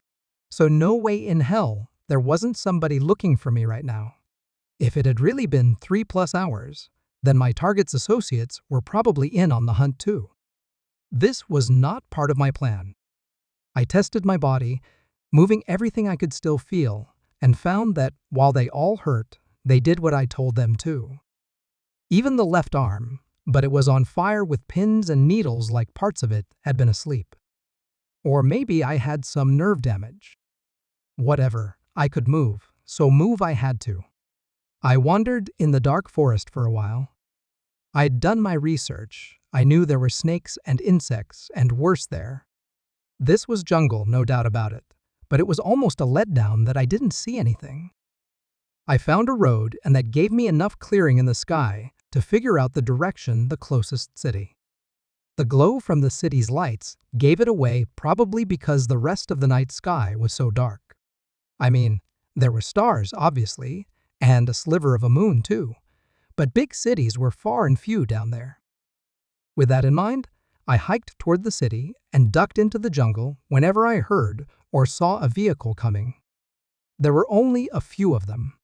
So no way in hell there wasn't somebody looking for me right now. If it had really been 3+ hours, then my target's associates were probably in on the hunt too. This was not part of my plan. I tested my body, moving everything I could still feel, and found that while they all hurt, they did what I told them to. Even the left arm, but it was on fire with pins and needles like parts of it had been asleep. Or maybe I had some nerve damage. Whatever, I could move, so move I had to. I wandered in the dark forest for a while. I'd done my research. I knew there were snakes and insects and worse there. This was jungle, no doubt about it, but it was almost a letdown that I didn't see anything. I found a road, and that gave me enough clearing in the sky to figure out the direction the closest city. The glow from the city's lights gave it away, probably because the rest of the night sky was so dark. I mean, there were stars, obviously, and a sliver of a moon too, but big cities were far and few down there. With that in mind, I hiked toward the city and ducked into the jungle whenever I heard or saw a vehicle coming. There were only a few of them.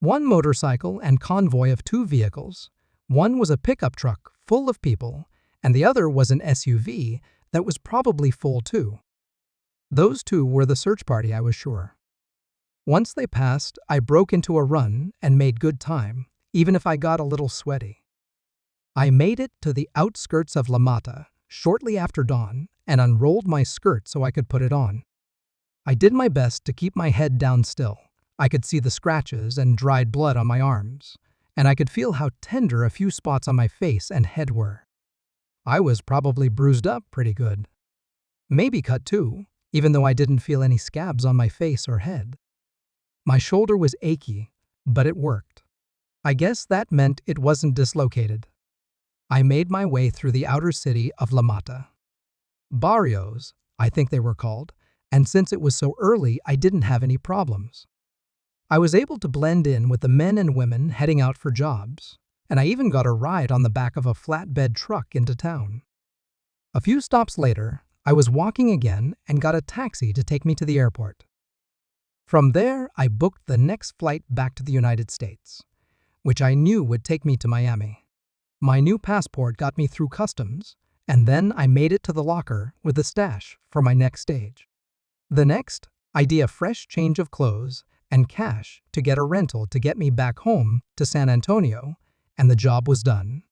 One motorcycle and convoy of 2 vehicles. One was a pickup truck full of people, and the other was an SUV that was probably full too. Those 2 were the search party, I was sure. Once they passed, I broke into a run and made good time, even if I got a little sweaty. I made it to the outskirts of La Mata shortly after dawn and unrolled my skirt so I could put it on. I did my best to keep my head down still. I could see the scratches and dried blood on my arms, and I could feel how tender a few spots on my face and head were. I was probably bruised up pretty good. Maybe cut too, even though I didn't feel any scabs on my face or head. My shoulder was achy, but it worked. I guess that meant it wasn't dislocated. I made my way through the outer city of La Mata. Barrios, I think they were called, and since it was so early, I didn't have any problems. I was able to blend in with the men and women heading out for jobs, and I even got a ride on the back of a flatbed truck into town. A few stops later, I was walking again and got a taxi to take me to the airport. From there, I booked the next flight back to the United States, which I knew would take me to Miami. My new passport got me through customs, and then I made it to the locker with a stash for my next stage. The next, idea a fresh change of clothes and cash to get a rental to get me back home to San Antonio, and the job was done.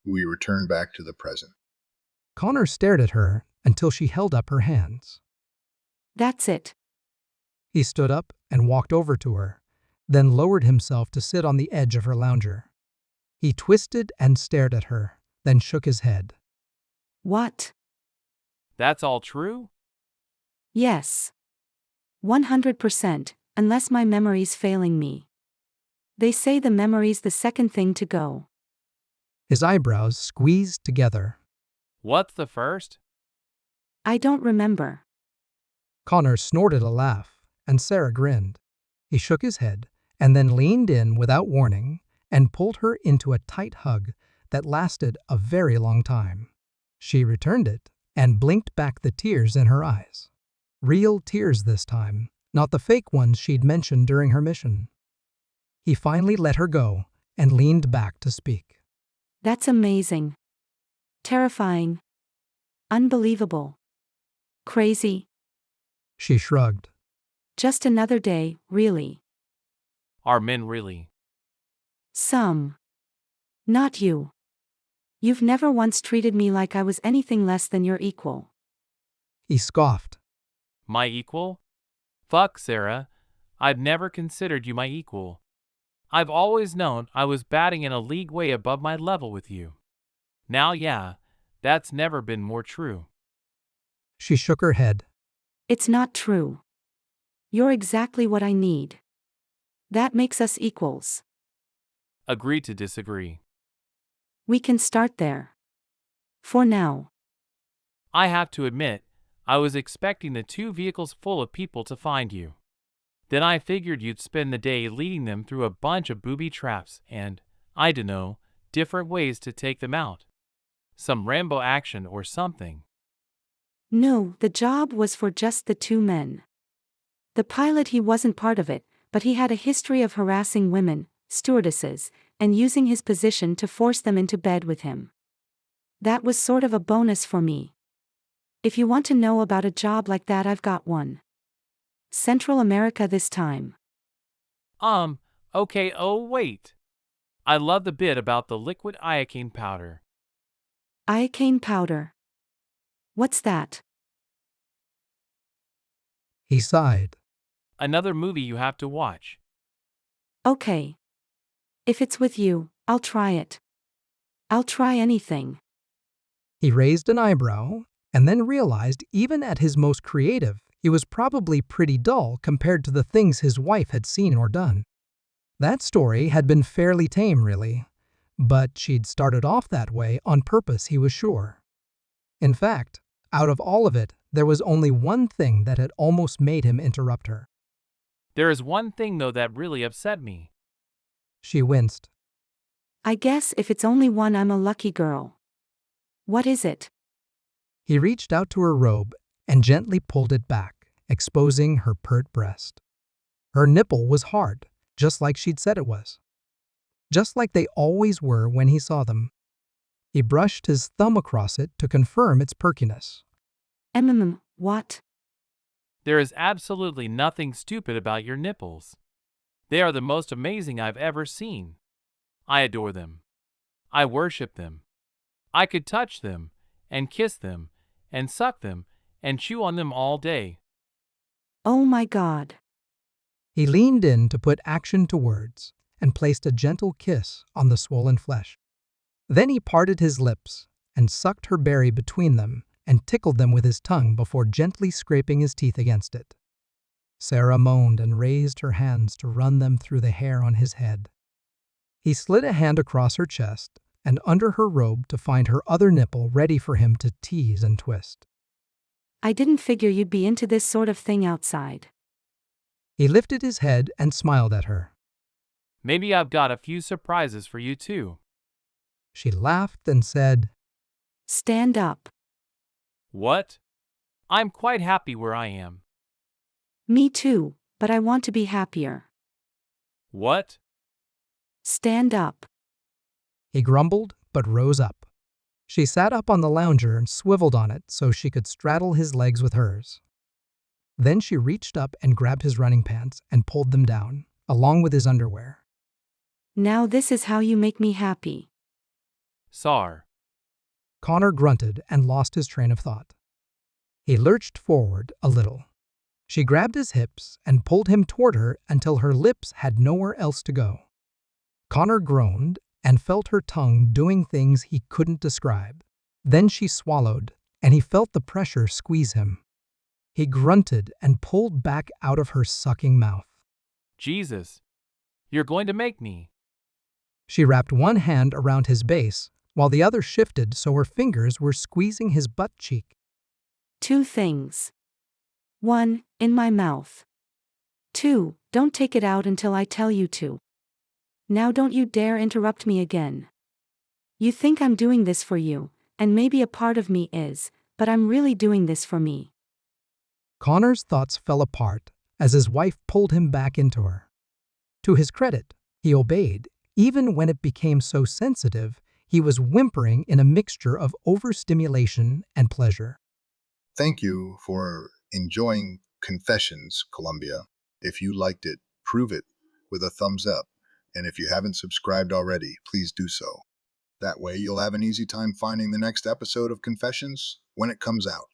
We return back to the present. Connor stared at her until she held up her hands. That's it. He stood up and walked over to her, then lowered himself to sit on the edge of her lounger. He twisted and stared at her, then shook his head. What? That's all true? Yes. 100%, unless my memory's failing me. They say the memory's the second thing to go. His eyebrows squeezed together. What's the first? I don't remember. Connor snorted a laugh, and Sarah grinned. He shook his head, and then leaned in without warning, and pulled her into a tight hug that lasted a very long time. She returned it, and blinked back the tears in her eyes. Real tears this time, not the fake ones she'd mentioned during her mission. He finally let her go, and leaned back to speak. That's amazing. Terrifying. Unbelievable. Crazy. She shrugged. Just another day, really. Are men really? Some. Not you. You've never once treated me like I was anything less than your equal. He scoffed. My equal? Fuck, Sarah. I've never considered you my equal. I've always known I was batting in a league way above my level with you. Now, yeah, that's never been more true. She shook her head. It's not true. You're exactly what I need. That makes us equals. Agree to disagree. We can start there. For now. I have to admit, I was expecting the 2 vehicles full of people to find you. Then I figured you'd spend the day leading them through a bunch of booby traps and, I dunno, different ways to take them out. Some Rambo action or something. No, the job was for just the 2 men. The pilot, he wasn't part of it, but he had a history of harassing women, stewardesses, and using his position to force them into bed with him. That was sort of a bonus for me. If you want to know about a job like that, I've got one. Central America this time. Okay, oh wait. I love the bit about the liquid iocane powder. Iocane powder. What's that? He sighed. Another movie you have to watch. Okay. If it's with you, I'll try it. I'll try anything. He raised an eyebrow, and then realized even at his most creative, he was probably pretty dull compared to the things his wife had seen or done. That story had been fairly tame, really, but she'd started off that way on purpose, he was sure. In fact, out of all of it, there was only one thing that had almost made him interrupt her. There is one thing, though, that really upset me. She winced. I guess if it's only one, I'm a lucky girl. What is it? He reached out to her robe and gently pulled it back, exposing her pert breast. Her nipple was hard, just like she'd said it was. Just like they always were when he saw them. He brushed his thumb across it to confirm its perkiness. What? There is absolutely nothing stupid about your nipples. They are the most amazing I've ever seen. I adore them. I worship them. I could touch them, and kiss them, and suck them, and chew on them all day. Oh my God. He leaned in to put action to words and placed a gentle kiss on the swollen flesh. Then he parted his lips and sucked her berry between them and tickled them with his tongue before gently scraping his teeth against it. Sarah moaned and raised her hands to run them through the hair on his head. He slid a hand across her chest and under her robe to find her other nipple ready for him to tease and twist. I didn't figure you'd be into this sort of thing outside. He lifted his head and smiled at her. Maybe I've got a few surprises for you too. She laughed and said, Stand up. What? I'm quite happy where I am. Me too, but I want to be happier. What? Stand up. He grumbled, but rose up. She sat up on the lounger and swiveled on it so she could straddle his legs with hers. Then she reached up and grabbed his running pants and pulled them down, along with his underwear. Now this is how you make me happy. Sar. Connor grunted and lost his train of thought. He lurched forward a little. She grabbed his hips and pulled him toward her until her lips had nowhere else to go. Connor groaned and felt her tongue doing things he couldn't describe. Then she swallowed, and he felt the pressure squeeze him. He grunted and pulled back out of her sucking mouth. Jesus. You're going to make me. She wrapped one hand around his base, while the other shifted so her fingers were squeezing his butt cheek. 2 things. 1, in my mouth. 2, don't take it out until I tell you to. Now don't you dare interrupt me again. You think I'm doing this for you, and maybe a part of me is, but I'm really doing this for me. Connor's thoughts fell apart as his wife pulled him back into her. To his credit, he obeyed, even when it became so sensitive he was whimpering in a mixture of overstimulation and pleasure. Thank you for enjoying Confessions, Colombia. If you liked it, prove it with a thumbs up. And if you haven't subscribed already, please do so. That way you'll have an easy time finding the next episode of Confessions when it comes out.